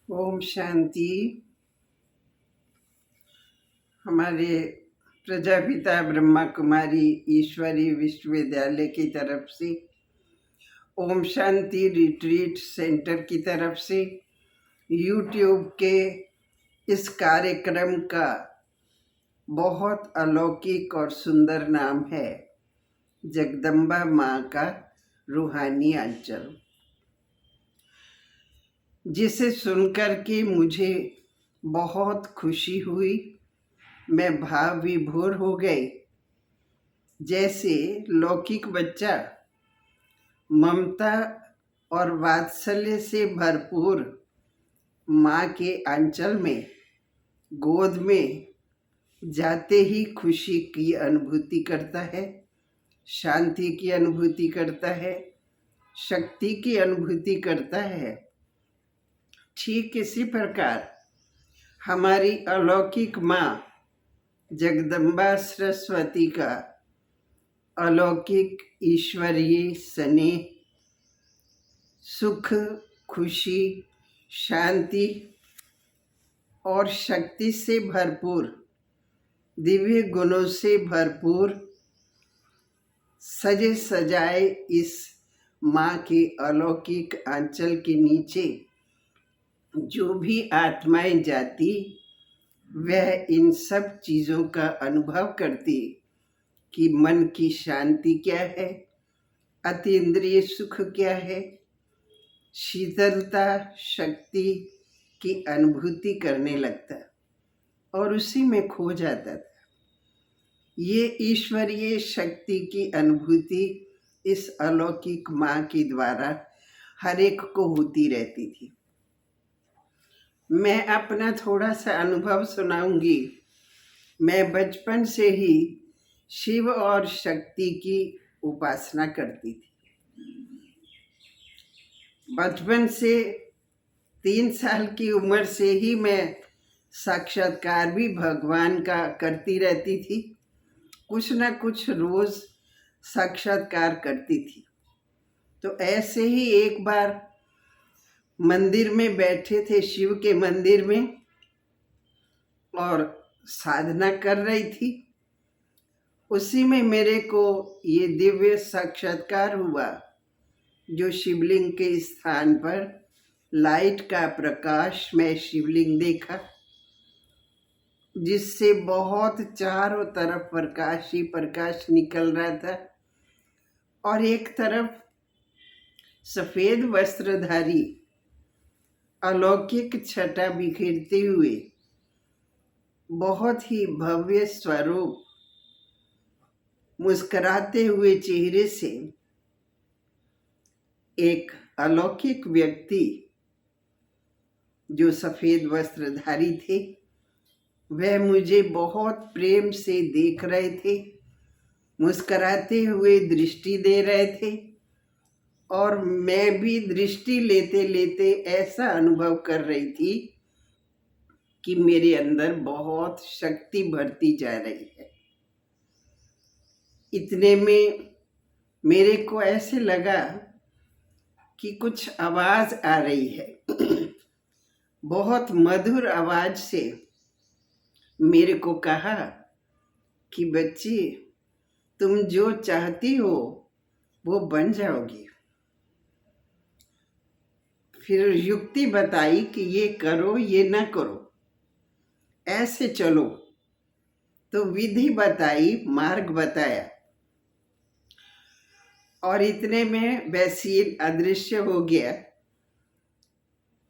ओम शांति। हमारे प्रजापिता ब्रह्मा कुमारी ईश्वरी विश्वविद्यालय की तरफ से, ओम शांति रिट्रीट सेंटर की तरफ से, यूट्यूब के इस कार्यक्रम का बहुत अलौकिक और सुंदर नाम है जगदम्बा माँ का रूहानी आंचल, जिसे सुनकर के मुझे बहुत खुशी हुई। मैं भाव विभोर हो गई। जैसे लौकिक बच्चा ममता और वात्सल्य से भरपूर माँ के आंचल में, गोद में जाते ही खुशी की अनुभूति करता है, शांति की अनुभूति करता है, शक्ति की अनुभूति करता है। ठीक इसी प्रकार हमारी अलौकिक माँ जगदम्बा सरस्वती का अलौकिक ईश्वरीय स्नेह, सुख, खुशी, शांति और शक्ति से भरपूर, दिव्य गुणों से भरपूर सजे सजाए इस माँ के अलौकिक आंचल के नीचे जो भी आत्माएं जाती, वह इन सब चीज़ों का अनुभव करती कि मन की शांति क्या है, अतीन्द्रिय सुख क्या है, शीतलता, शक्ति की अनुभूति करने लगता और उसी में खो जाता था। ये ईश्वरीय शक्ति की अनुभूति इस अलौकिक माँ के द्वारा हर एक को होती रहती थी। मैं अपना थोड़ा सा अनुभव सुनाऊंगी। मैं बचपन से ही शिव और शक्ति की उपासना करती थी। बचपन से 3 साल की उम्र से ही मैं साक्षात्कार भी भगवान का करती रहती थी। कुछ ना कुछ रोज साक्षात्कार करती थी। तो ऐसे ही एक बार मंदिर में बैठे थे, शिव के मंदिर में, और साधना कर रही थी। उसी में मेरे को ये दिव्य साक्षात्कार हुआ, जो शिवलिंग के स्थान पर लाइट का प्रकाश में शिवलिंग देखा, जिससे बहुत चारों तरफ प्रकाश ही प्रकाश निकल रहा था। और एक तरफ सफेद वस्त्रधारी अलौकिक छटा बिखेरते हुए बहुत ही भव्य स्वरूप, मुस्कुराते हुए चेहरे से एक अलौकिक व्यक्ति जो सफेद वस्त्रधारी थे, वह मुझे बहुत प्रेम से देख रहे थे, मुस्कुराते हुए दृष्टि दे रहे थे। और मैं भी दृष्टि लेते लेते ऐसा अनुभव कर रही थी कि मेरे अंदर बहुत शक्ति बढ़ती जा रही है। इतने में मेरे को ऐसे लगा कि कुछ आवाज आ रही है। बहुत मधुर आवाज से मेरे को कहा कि बच्ची, तुम जो चाहती हो वो बन जाओगी। फिर युक्ति बताई कि ये करो, ये ना करो, ऐसे चलो। तो विधि बताई, मार्ग बताया। और इतने में वह सीन अदृश्य हो गया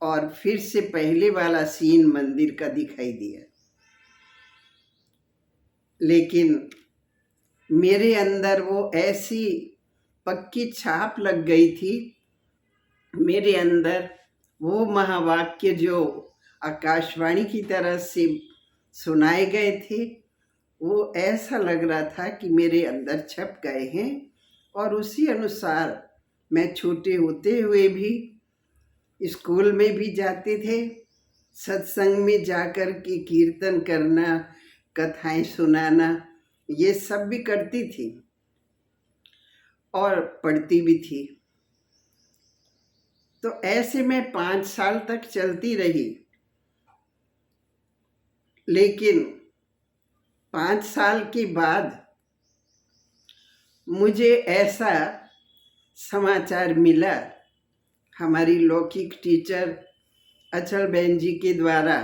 और फिर से पहले वाला सीन मंदिर का दिखाई दिया। लेकिन मेरे अंदर वो ऐसी पक्की छाप लग गई थी, मेरे अंदर वो महावाक्य जो आकाशवाणी की तरह से सुनाए गए थे, वो ऐसा लग रहा था कि मेरे अंदर छप गए हैं। और उसी अनुसार मैं छोटे होते हुए भी स्कूल में भी जाते थे, सत्संग में जाकर के कीर्तन करना, कथाएं सुनाना, ये सब भी करती थी और पढ़ती भी थी। तो ऐसे में 5 साल तक चलती रही। लेकिन 5 साल के बाद मुझे ऐसा समाचार मिला हमारी लौकिक टीचर अचल बहन जी के द्वारा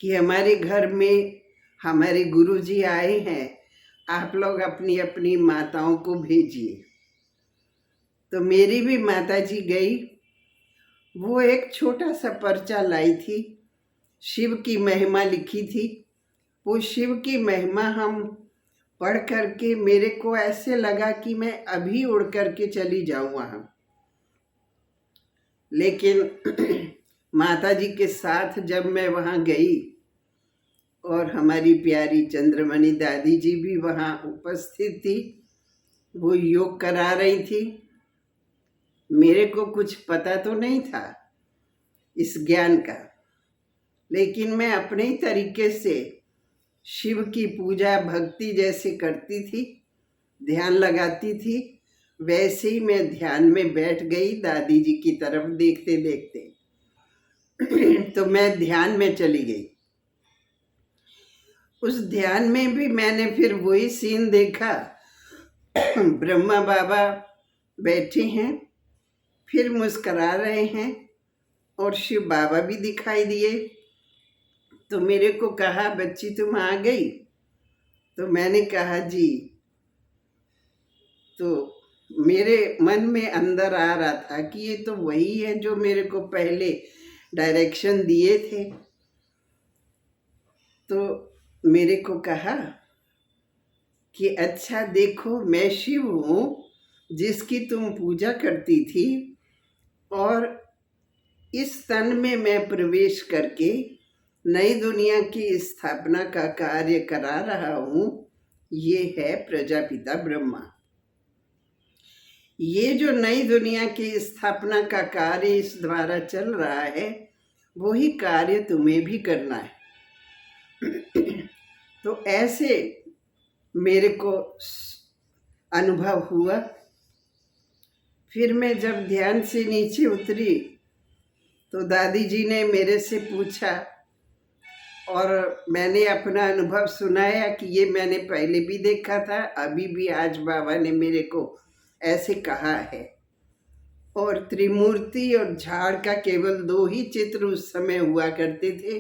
कि हमारे घर में हमारे गुरुजी आए हैं, आप लोग अपनी अपनी माताओं को भेजिए। तो मेरी भी माता जी गई। वो एक छोटा सा पर्चा लाई थी, शिव की महिमा लिखी थी। वो शिव की महिमा हम पढ़ करके मेरे को ऐसे लगा कि मैं अभी उड़ करके चली जाऊं वहाँ। लेकिन माता जी के साथ जब मैं वहाँ गई और हमारी प्यारी चंद्रमणि दादी जी भी वहाँ उपस्थित थी, वो योग करा रही थी। मेरे को कुछ पता तो नहीं था इस ज्ञान का, लेकिन मैं अपने तरीके से शिव की पूजा भक्ति जैसे करती थी, ध्यान लगाती थी, वैसे ही मैं ध्यान में बैठ गई दादी जी की तरफ देखते देखते। तो मैं ध्यान में चली गई। उस ध्यान में भी मैंने फिर वही सीन देखा, ब्रह्मा बाबा बैठे हैं, फिर मुस्करा रहे हैं और शिव बाबा भी दिखाई दिए। तो मेरे को कहा, बच्ची तुम आ गई? तो मैंने कहा जी। तो मेरे मन में अंदर आ रहा था कि ये तो वही है जो मेरे को पहले डायरेक्शन दिए थे। तो मेरे को कहा कि अच्छा देखो, मैं शिव हूँ जिसकी तुम पूजा करती थी, और इस तन में मैं प्रवेश करके नई दुनिया की स्थापना का कार्य करा रहा हूँ। ये है प्रजापिता ब्रह्मा। ये जो नई दुनिया की स्थापना का कार्य इस द्वारा चल रहा है, वही कार्य तुम्हें भी करना है। तो ऐसे मेरे को अनुभव हुआ। फिर मैं जब ध्यान से नीचे उतरी तो दादी जी ने मेरे से पूछा और मैंने अपना अनुभव सुनाया कि ये मैंने पहले भी देखा था, अभी भी आज बाबा ने मेरे को ऐसे कहा है। और त्रिमूर्ति और झाड़ का केवल 2 ही चित्र उस समय हुआ करते थे।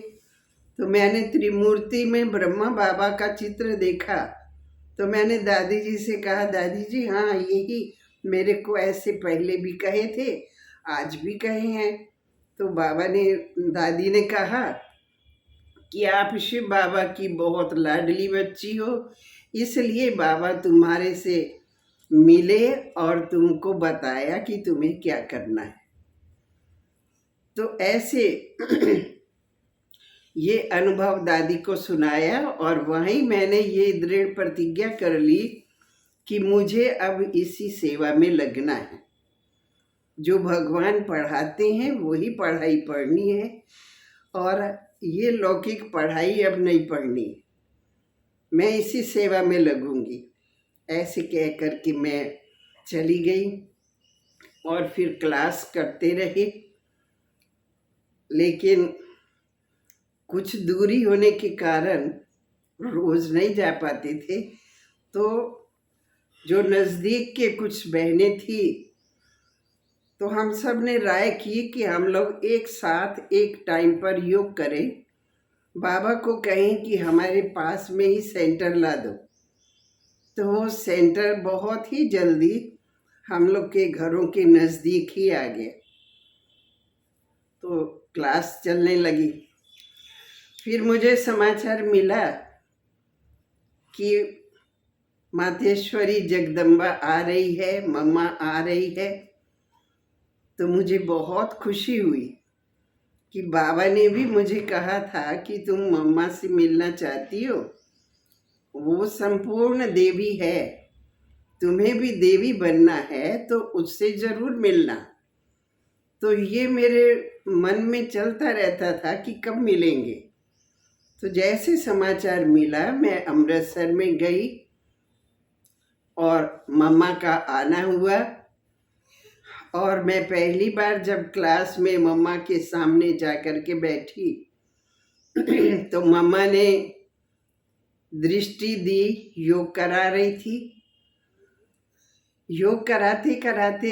तो मैंने त्रिमूर्ति में ब्रह्मा बाबा का चित्र देखा। तो मैंने दादी जी से कहा, दादी जी हाँ, यही मेरे को ऐसे पहले भी कहे थे, आज भी कहे हैं। तो दादी ने कहा कि आप शिव बाबा की बहुत लाडली बच्ची हो, इसलिए बाबा तुम्हारे से मिले और तुमको बताया कि तुम्हें क्या करना है। तो ऐसे ये अनुभव दादी को सुनाया और वहीं मैंने ये दृढ़ प्रतिज्ञा कर ली कि मुझे अब इसी सेवा में लगना है। जो भगवान पढ़ाते हैं वही पढ़ाई पढ़नी है, और ये लौकिक पढ़ाई अब नहीं पढ़नी। मैं इसी सेवा में लगूंगी। ऐसे कह कर के मैं चली गई और फिर क्लास करते रहे। लेकिन कुछ दूरी होने के कारण रोज़ नहीं जा पाते थे। तो जो नज़दीक के कुछ बहनें थी, तो हम सब ने राय की कि हम लोग एक साथ एक टाइम पर योग करें। बाबा को कहें कि हमारे पास में ही सेंटर ला दो। तो वो सेंटर बहुत ही जल्दी हम लोग के घरों के नज़दीक ही आ गया। तो क्लास चलने लगी। फिर मुझे समाचार मिला कि मातेश्वरी जगदम्बा आ रही है, मम्मा आ रही है। तो मुझे बहुत खुशी हुई कि बाबा ने भी मुझे कहा था कि तुम मम्मा से मिलना चाहती हो, वो संपूर्ण देवी है, तुम्हें भी देवी बनना है तो उससे ज़रूर मिलना। तो ये मेरे मन में चलता रहता था कि कब मिलेंगे। तो जैसे समाचार मिला, मैं अमृतसर में गई और मम्मा का आना हुआ और मैं पहली बार जब क्लास में मम्मा के सामने जा कर के बैठी तो मम्मा ने दृष्टि दी, योग करा रही थी। योग कराते कराते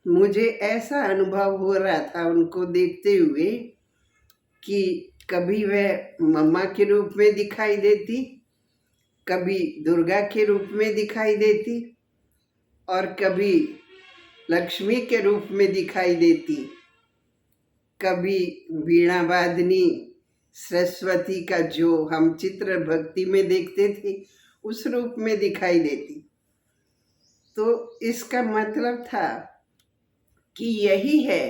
मुझे ऐसा अनुभव हो रहा था उनको देखते हुए कि कभी वह मम्मा के रूप में दिखाई देती, कभी दुर्गा के रूप में दिखाई देती और कभी लक्ष्मी के रूप में दिखाई देती, कभी वीणा वादनी सरस्वती का जो हम चित्र भक्ति में देखते थे उस रूप में दिखाई देती। तो इसका मतलब था कि यही है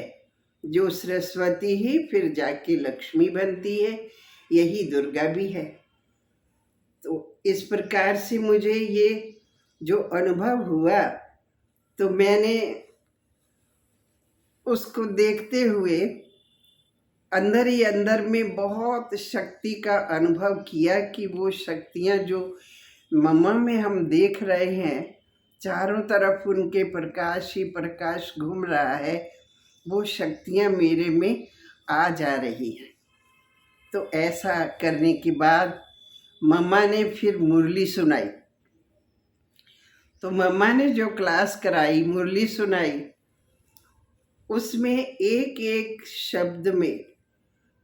जो सरस्वती ही फिर जाके लक्ष्मी बनती है, यही दुर्गा भी है। तो इस प्रकार से मुझे ये जो अनुभव हुआ तो मैंने उसको देखते हुए अंदर ही अंदर में बहुत शक्ति का अनुभव किया कि वो शक्तियाँ जो मम्मा में हम देख रहे हैं, चारों तरफ उनके प्रकाश ही प्रकाश घूम रहा है, वो शक्तियाँ मेरे में आ जा रही हैं। तो ऐसा करने के बाद मम्मा ने फिर मुरली सुनाई। तो मम्मा ने जो क्लास कराई, मुरली सुनाई, उसमें एक एक शब्द में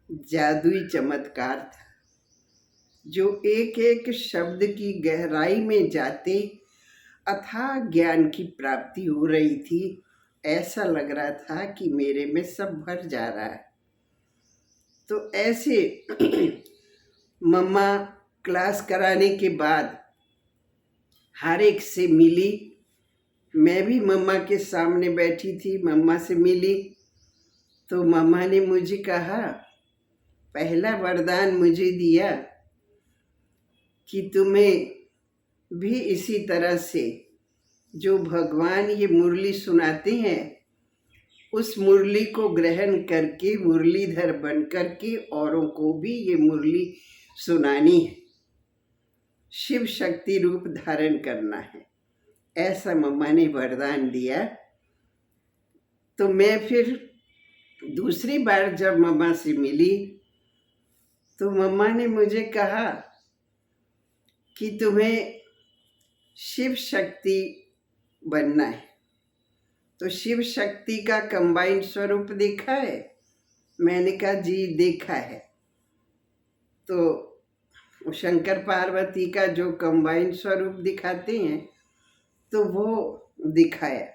जादुई चमत्कार था। जो एक एक शब्द की गहराई में जाते अथाह ज्ञान की प्राप्ति हो रही थी। ऐसा लग रहा था कि मेरे में सब भर जा रहा है। तो ऐसे मम्मा क्लास कराने के बाद हर एक से मिली। मैं भी मम्मा के सामने बैठी थी, मम्मा से मिली। तो मम्मा ने मुझे कहा, पहला वरदान मुझे दिया कि तुम्हें भी इसी तरह से जो भगवान ये मुरली सुनाते हैं उस मुरली को ग्रहण करके मुरलीधर बन करके औरों को भी ये मुरली सुनानी है, शिव शक्ति रूप धारण करना है। ऐसा मम्मा ने वरदान दिया। तो मैं फिर दूसरी बार जब मम्मा से मिली तो मम्मा ने मुझे कहा कि तुम्हें शिव शक्ति बनना है। तो शिव शक्ति का कंबाइंड स्वरूप देखा है? मैंने कहा जी देखा है। तो शंकर पार्वती का जो कंबाइंड स्वरूप दिखाते हैं तो वो दिखाया।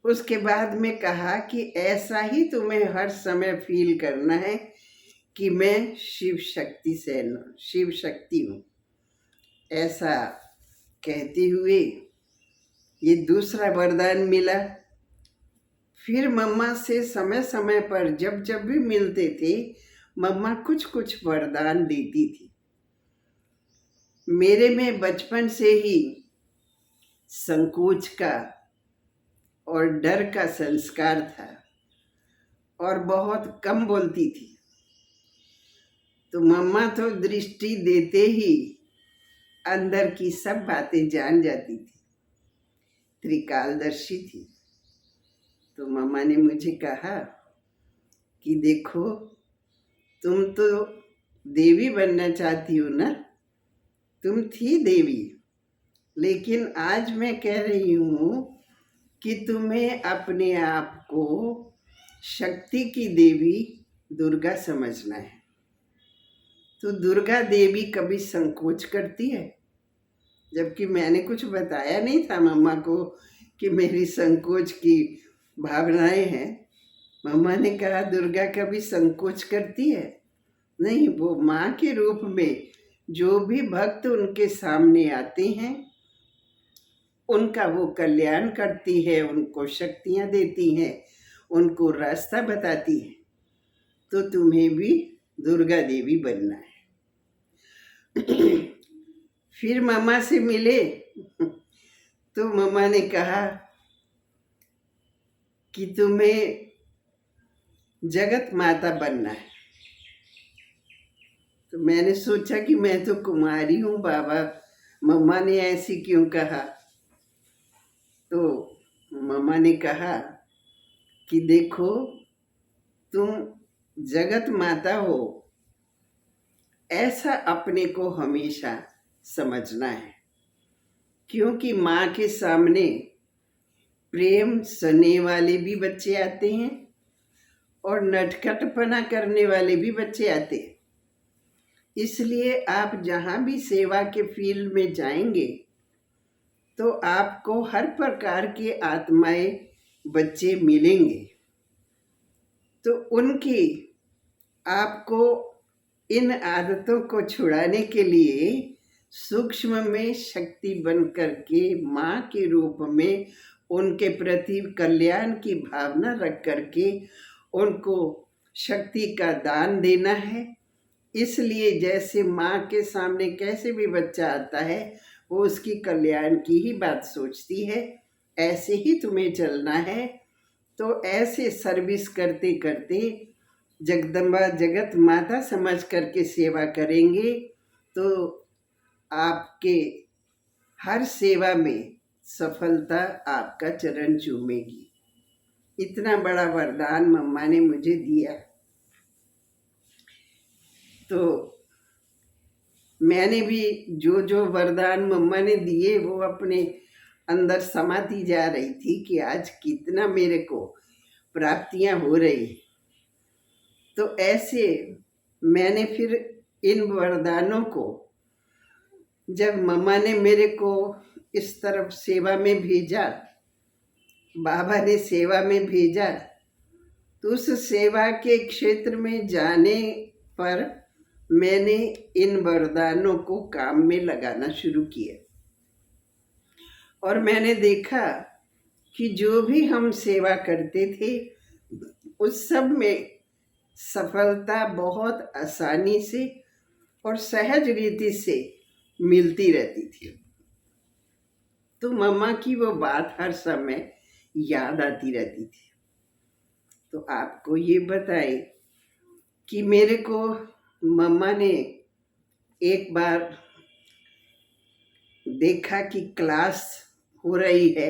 उसके बाद में कहा कि ऐसा ही तुम्हें हर समय फील करना है कि मैं शिव शक्ति हूँ। ऐसा कहते हुए ये दूसरा वरदान मिला। फिर मम्मा से समय समय पर जब जब भी मिलते थे मम्मा कुछ कुछ वरदान देती थी। मेरे में बचपन से ही संकोच का और डर का संस्कार था और बहुत कम बोलती थी। तो मम्मा तो दृष्टि देते ही अंदर की सब बातें जान जाती थी, त्रिकालदर्शी थी। तो मम्मा ने मुझे कहा कि देखो तुम तो देवी बनना चाहती हो ना, तुम थी देवी, लेकिन आज मैं कह रही हूँ कि तुम्हें अपने आप को शक्ति की देवी दुर्गा समझना है। तो दुर्गा देवी कभी संकोच करती है? जबकि मैंने कुछ बताया नहीं था मम्मा को कि मेरी संकोच की भावनाएं हैं। मम्मा ने कहा दुर्गा कभी संकोच करती है? नहीं, वो माँ के रूप में जो भी भक्त उनके सामने आते हैं उनका वो कल्याण करती है, उनको शक्तियाँ देती हैं, उनको रास्ता बताती है। तो तुम्हें भी दुर्गा देवी बनना है। फिर मम्मा से मिले तो मम्मा ने कहा कि तुम्हें जगत माता बनना है। तो मैंने सोचा कि मैं तो कुमारी हूँ बाबा, मम्मा ने ऐसी क्यों कहा? तो मम्मा ने कहा कि देखो तुम जगत माता हो, ऐसा अपने को हमेशा समझना है। क्योंकि माँ के सामने प्रेम सने वाले भी बच्चे आते हैं और नटखटपना करने वाले भी बच्चे आते हैं। इसलिए आप जहाँ भी सेवा के फील्ड में जाएंगे तो आपको हर प्रकार के आत्माएं बच्चे मिलेंगे। तो उनकी आपको इन आदतों को छुड़ाने के लिए सूक्ष्म में शक्ति बन करके माँ के रूप में उनके प्रति कल्याण की भावना रख करके उनको शक्ति का दान देना है। इसलिए जैसे माँ के सामने कैसे भी बच्चा आता है वो उसकी कल्याण की ही बात सोचती है, ऐसे ही तुम्हें चलना है। तो ऐसे सर्विस करते करते जगदम्बा जगत माता समझ करके सेवा करेंगे तो आपके हर सेवा में सफलता आपका चरण चूमेगी। इतना बड़ा वरदान मम्मा ने मुझे दिया। तो मैंने भी जो जो वरदान मम्मा ने दिए वो अपने अंदर समाती जा रही थी कि आज कितना मेरे को प्राप्तियां हो रही। तो ऐसे मैंने फिर इन वरदानों को जब मम्मा ने मेरे को इस तरफ सेवा में भेजा, बाबा ने सेवा में भेजा, तो उस सेवा के क्षेत्र में जाने पर मैंने इन वरदानों को काम में लगाना शुरू किया और मैंने देखा कि जो भी हम सेवा करते थे उस सब में सफलता बहुत आसानी से और सहज रीति से मिलती रहती थी। तो मम्मा की वो बात हर समय याद आती रहती थी। तो आपको ये बताए कि मेरे को मम्मा ने एक बार देखा कि क्लास हो रही है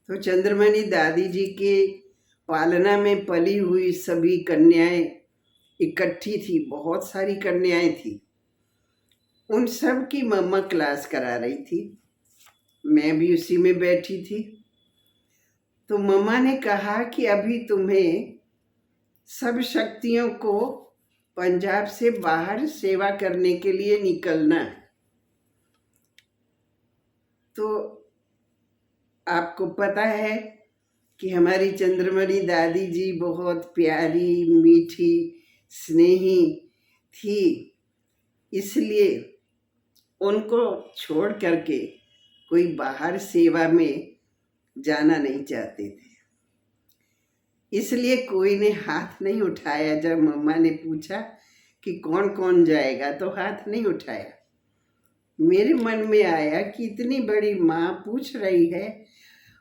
तो चंद्रमणि दादी जी के पालना में पली हुई सभी कन्याएं इकट्ठी थी, बहुत सारी कन्याएं थी। उन सब की मम्मा क्लास करा रही थी, मैं भी उसी में बैठी थी। तो मम्मा ने कहा कि अभी तुम्हें सब शक्तियों को पंजाब से बाहर सेवा करने के लिए निकलना है। तो आपको पता है कि हमारी चंद्रमणि दादी जी बहुत प्यारी, मीठी, स्नेही थी, इसलिए उनको छोड़ करके कोई बाहर सेवा में जाना नहीं चाहते थे। इसलिए कोई ने हाथ नहीं उठाया। जब मम्मा ने पूछा कि कौन कौन जाएगा तो हाथ नहीं उठाया। मेरे मन में आया कि इतनी बड़ी माँ पूछ रही है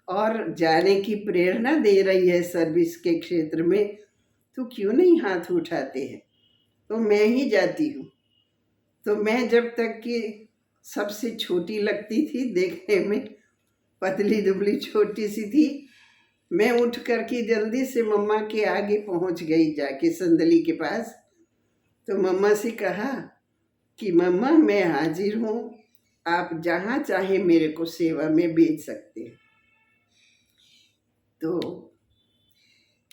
और जाने की प्रेरणा दे रही है सर्विस के क्षेत्र में, तो क्यों नहीं हाथ उठाते हैं। तो मैं ही जाती हूँ। तो मैं जब तक कि सबसे छोटी लगती थी, देखने में पतली दुबली छोटी सी थी, मैं उठ कर के जल्दी से मम्मा के आगे पहुंच गई जाके संदली के पास। तो मम्मा से कहा कि मम्मा मैं हाजिर हूँ, आप जहाँ चाहे मेरे को सेवा में भेज सकते हैं। तो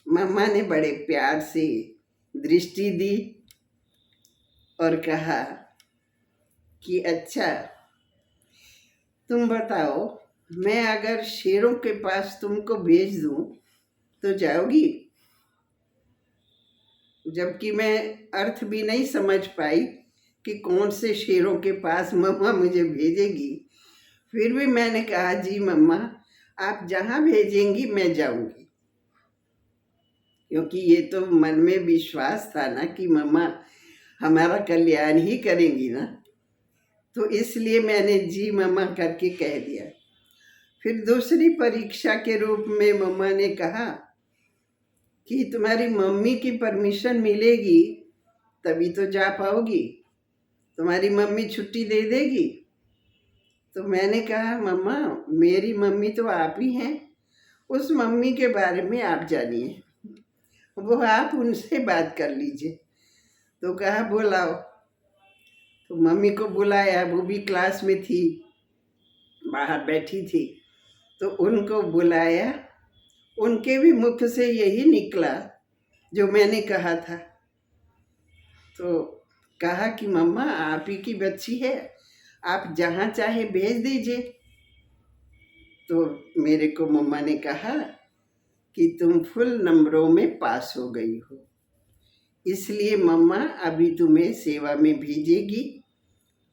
मम्मा ने बड़े प्यार से दृष्टि दी और कहा कि अच्छा तुम बताओ, मैं अगर शेरों के पास तुमको भेज दूं तो जाओगी? जबकि मैं अर्थ भी नहीं समझ पाई कि कौन से शेरों के पास मम्मा मुझे भेजेगी, फिर भी मैंने कहा जी मम्मा आप जहाँ भेजेंगी मैं जाऊंगी। क्योंकि ये तो मन में विश्वास था ना कि मम्मा हमारा कल्याण ही करेंगी ना, तो इसलिए मैंने जी मम्मा करके कह दिया। फिर दूसरी परीक्षा के रूप में मम्मा ने कहा कि तुम्हारी मम्मी की परमिशन मिलेगी तभी तो जा पाओगी, तुम्हारी मम्मी छुट्टी दे देगी। तो मैंने कहा मम्मा मेरी मम्मी तो आप ही हैं उस मम्मी के बारे में आप जानिए, वो आप उनसे बात कर लीजिए। तो कहा बुलाओ। तो मम्मी को बुलाया, वो भी क्लास में थी, बाहर बैठी थी। तो उनको बुलाया, उनके भी मुख से यही निकला जो मैंने कहा था। तो कहा कि मम्मा आप ही की बच्ची है, आप जहाँ चाहे भेज दीजिए। तो मेरे को मम्मा ने कहा कि तुम फुल नंबरों में पास हो गई हो, इसलिए मम्मा अभी तुम्हें सेवा में भेजेगी।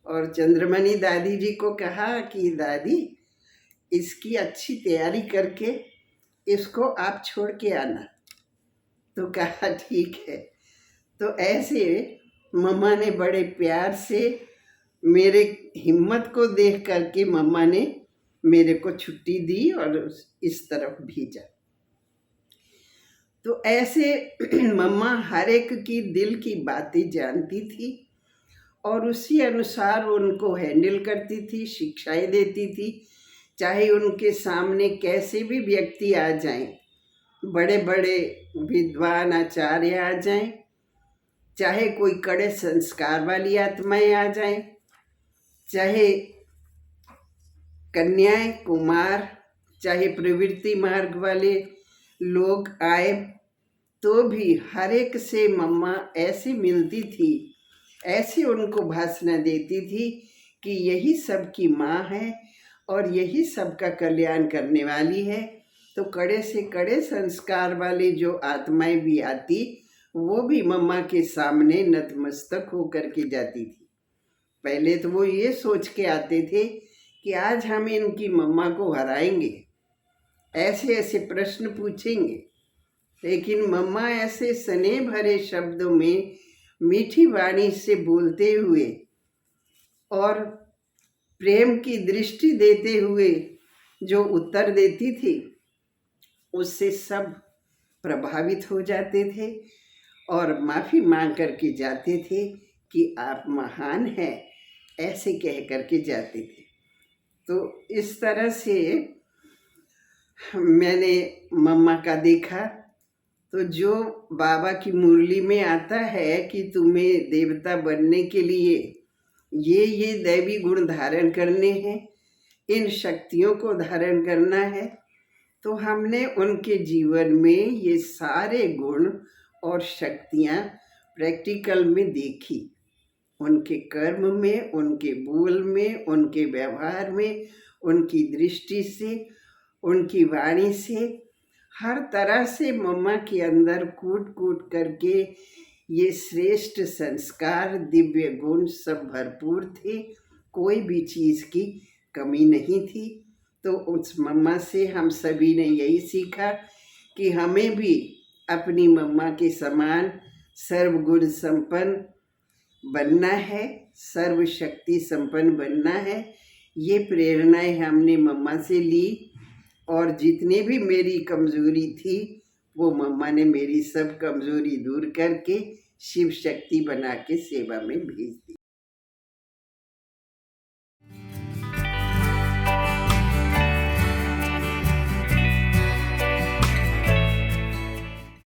और चंद्रमणि दादी जी को कहा कि दादी इसकी अच्छी तैयारी करके इसको आप छोड़ के आना। तो कहा ठीक है। तो ऐसे मम्मा ने बड़े प्यार से मेरे हिम्मत को देख करके मम्मा ने मेरे को छुट्टी दी और इस तरफ भेजा। तो ऐसे मम्मा हर एक की दिल की बातें जानती थी और उसी अनुसार उनको हैंडल करती थी, शिक्षाएं देती थी। चाहे उनके सामने कैसे भी व्यक्ति आ जाएं, बड़े बड़े विद्वान आचार्य आ जाएं, चाहे कोई कड़े संस्कार वाली आत्माएं आ जाएं, चाहे कन्याएं, कुमार, चाहे प्रवृत्ति मार्ग वाले लोग आए, तो भी हर एक से मम्मा ऐसे मिलती थी, ऐसे उनको भाषण देती थी कि यही सबकी माँ है और यही सबका कल्याण करने वाली है। तो कड़े से कड़े संस्कार वाले जो आत्माएं भी आती, वो भी मम्मा के सामने नतमस्तक होकर के जाती थी। पहले तो वो ये सोच के आते थे कि आज हम इनकी मम्मा को हराएंगे, ऐसे ऐसे प्रश्न पूछेंगे। लेकिन मम्मा ऐसे स्नेह भरे शब्दों में मीठी वाणी से बोलते हुए और प्रेम की दृष्टि देते हुए जो उत्तर देती थी, उससे सब प्रभावित हो जाते थे और माफ़ी मांग करके जाते थे कि आप महान हैं, ऐसे कह करके जाते थे। तो इस तरह से मैंने मम्मा का देखा। तो जो बाबा की मुरली में आता है कि तुम्हें देवता बनने के लिए ये दैवी गुण धारण करने हैं, इन शक्तियों को धारण करना है, तो हमने उनके जीवन में ये सारे गुण और शक्तियाँ प्रैक्टिकल में देखी। उनके कर्म में, उनके बोल में, उनके व्यवहार में, उनकी दृष्टि से, उनकी वाणी से, हर तरह से मम्मा के अंदर कूट कूट करके ये श्रेष्ठ संस्कार, दिव्य गुण सब भरपूर थे, कोई भी चीज़ की कमी नहीं थी। तो उस मम्मा से हम सभी ने यही सीखा कि हमें भी अपनी मम्मा के समान सर्वगुण संपन्न बनना है, सर्वशक्ति संपन्न बनना है। ये प्रेरणाएं हमने मम्मा से ली और जितनी भी मेरी कमज़ोरी थी, वो मम्मा ने मेरी सब कमज़ोरी दूर करके शिव शक्ति बना के सेवा में भेज दी।